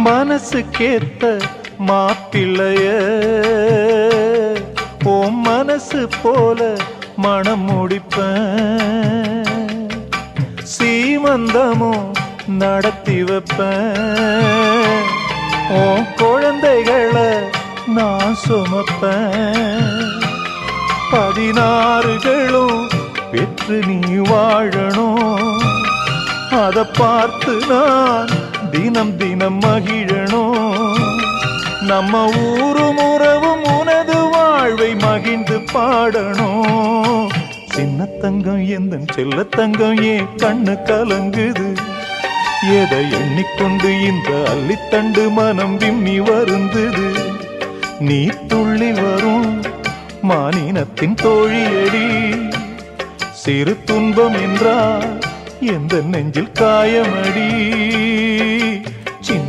மனசுக்கேத்த மாப்பிள்ளைய ஓ மனசு போல மனம் முடிப்பேன், சீமந்தமும் நடத்தி வைப்பேன், ஓ குழந்தைகளை நான் சுமப்பேன், 16களும் பெற்று நீ வாழணும், அதை பார்த்து நான் தினம் தினம் மகிழணும், நம்ம ஊரும் உறவும் உனது வாழ்வை மகிழ்ந்து பாடணும். சின்ன தங்கம் எந்த செல்ல தங்கம் ஏன் கண்ணு கலங்குது, எதை எண்ணிக்கொண்டு இந்த அள்ளித்தண்டு மனம் விம்மி வருந்தது, நீ துள்ளி வரும் மானினத்தின் தோழியடி, சிறு துன்பம் என்றால் எந்த நெஞ்சில் காயமடி.